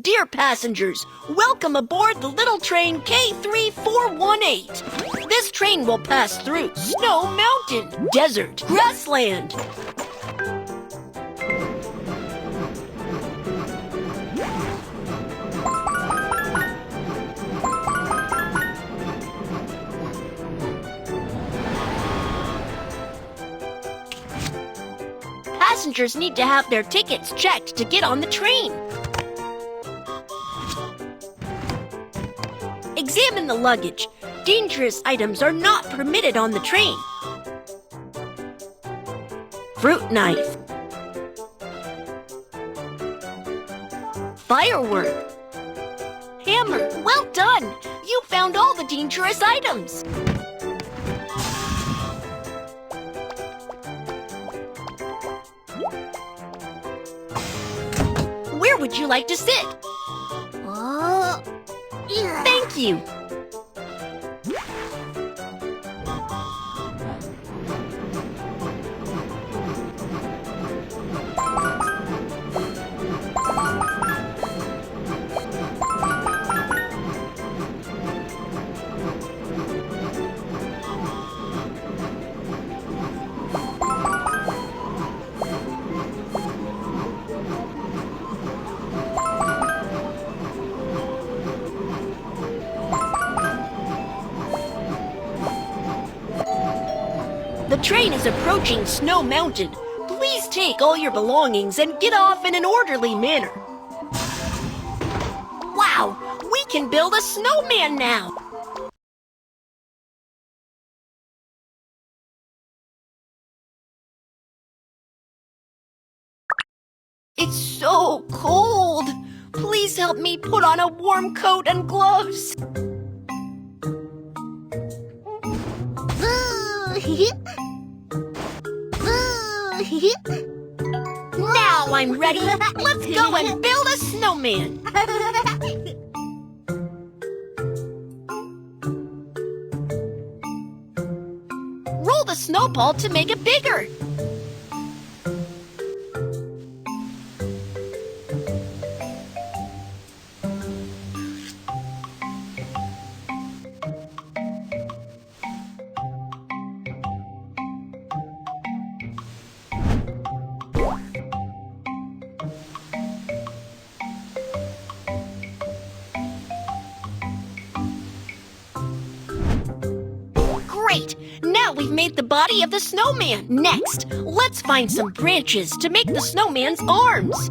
Dear passengers, welcome aboard the little train K3418. This train will pass through Snow Mountain, desert, grassland. Passengers need to have their tickets checked to get on the train. Examine the luggage. Dangerous items are not permitted on the train. Fruit knife. Firework. Hammer. Well done! You found all the dangerous items. Where would you like to sit? Thank you. The train is approaching Snow Mountain. Please take all your belongings and get off in an orderly manner. Wow! We can build a snowman now! It's so cold! Please help me put on a warm coat and gloves. Now I'm ready. Let's go and build a snowman. Roll the snowball to make it bigger. Great! Now we've made the body of the snowman. Next, let's find some branches to make the snowman's arms.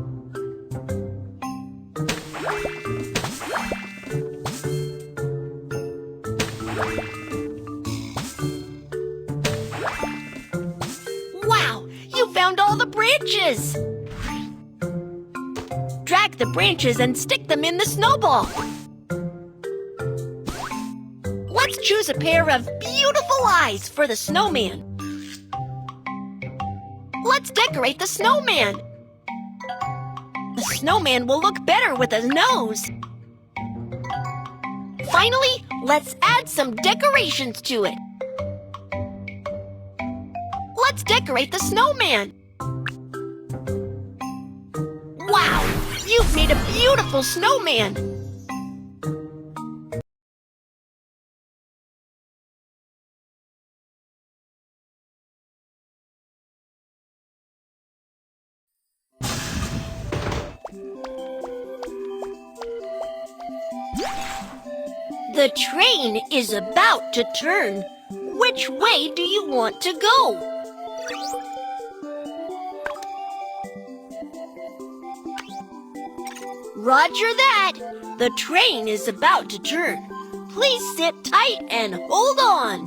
Wow! You found all the branches! Drag the branches and stick them in the snowball. Let's choose a pair of beautiful eyes for the snowman. Let's decorate the snowman. The snowman will look better with a nose. Finally, let's add some decorations to it. Let's decorate the snowman. Wow! You've made a beautiful snowman. The train is about to turn. Which way do you want to go? Roger that! The train is about to turn. Please sit tight and hold on.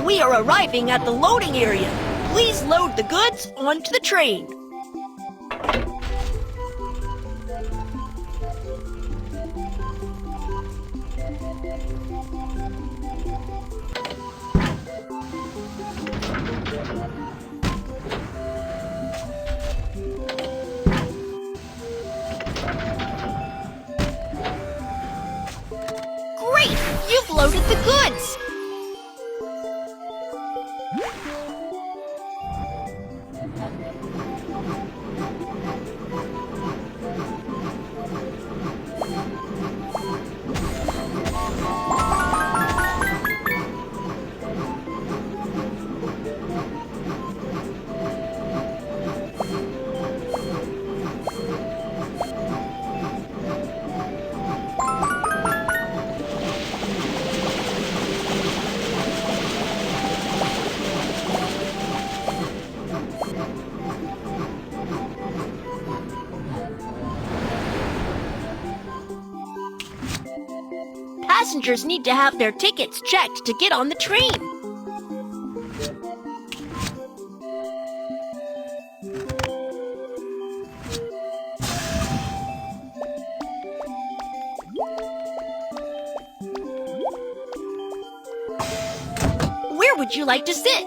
We are arriving at the loading area. Please load the goods onto the train. Passengers need to have their tickets checked to get on the train. Where would you like to sit?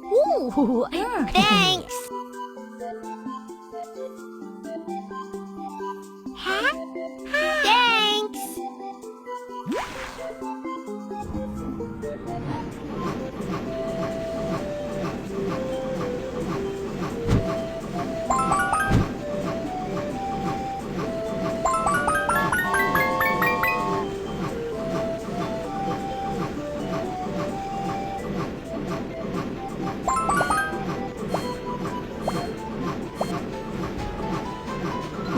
Ooh, Thanks. Huh? Thanks.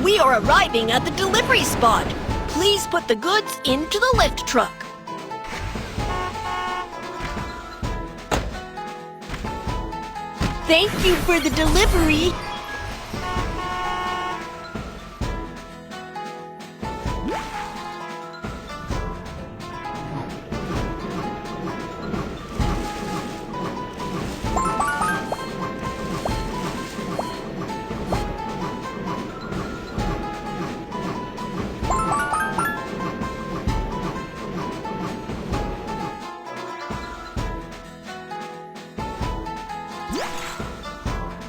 We are arriving at the delivery spot. Please put the goods into the lift truck. Thank you for the delivery.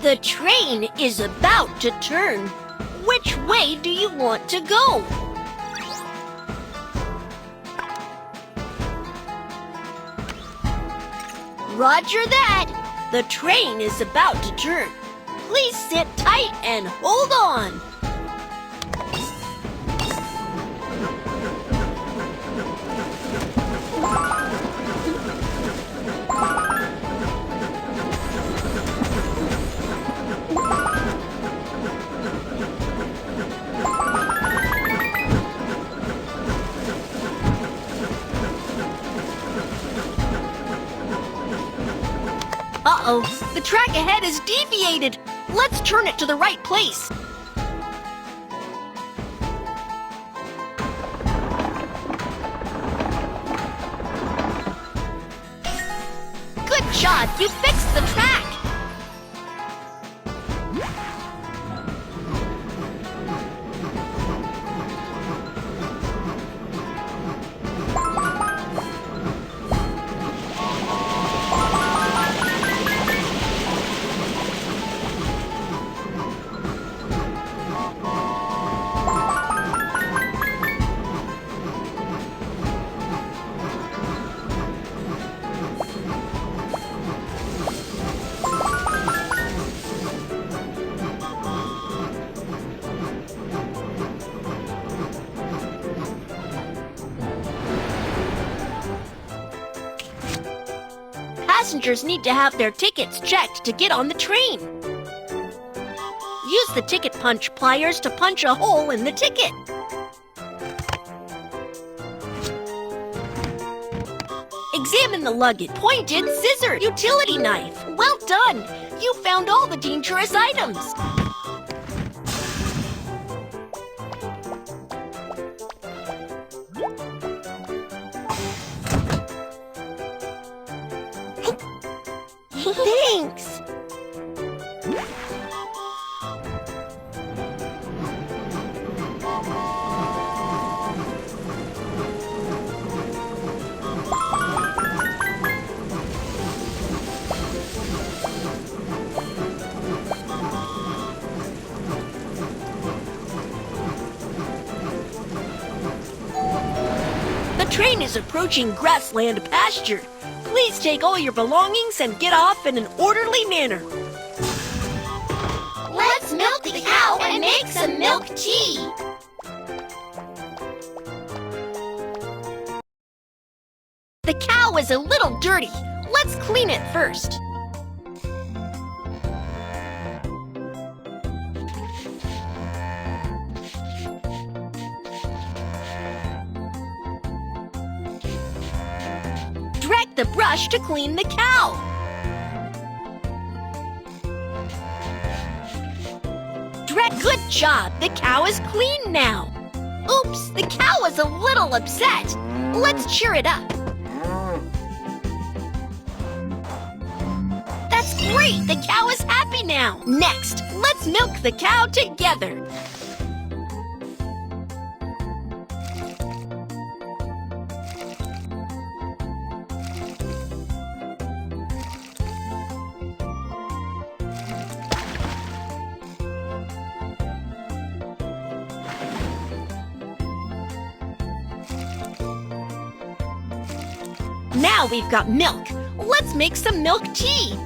The train is about to turn. Which way do you want to go? Roger that. The train is about to turn. Please sit tight and hold on. Uh-oh, the track ahead is deviated. Let's turn it to the right place. Good job, you fixed the track. Passengers need to have their tickets checked to get on the train. Use the ticket punch pliers to punch a hole in the ticket. Examine the luggage. Pointed scissor. Utility knife. Well done! You found all the dangerous items. Thanks! The train is approaching grassland pasture. Please take all your belongings and get off in an orderly manner. Let's milk the cow and make some milk tea. The cow is a little dirty. Let's clean it first. Drag the brush to clean the cow. Good job. The cow is clean now. Oops, the cow is a little upset. Let's cheer it up. That's great! The cow is happy now. Next, let's milk the cow together. Now we've got milk. Let's make some milk tea.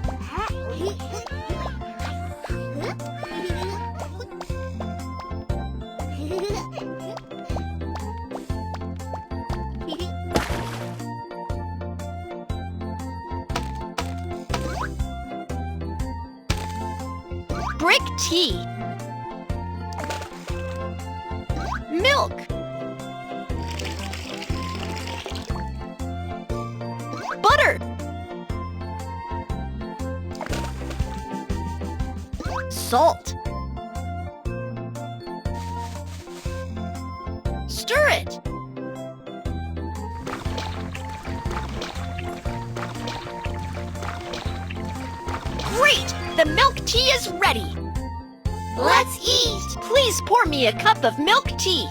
Brick tea. Milk. Butter. Salt. Stir it. Great! The milk tea is ready. Let's eat. Please pour me a cup of milk tea.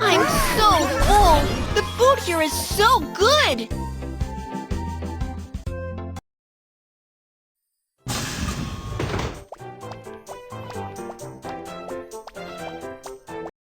I'm so full! The food here is so good!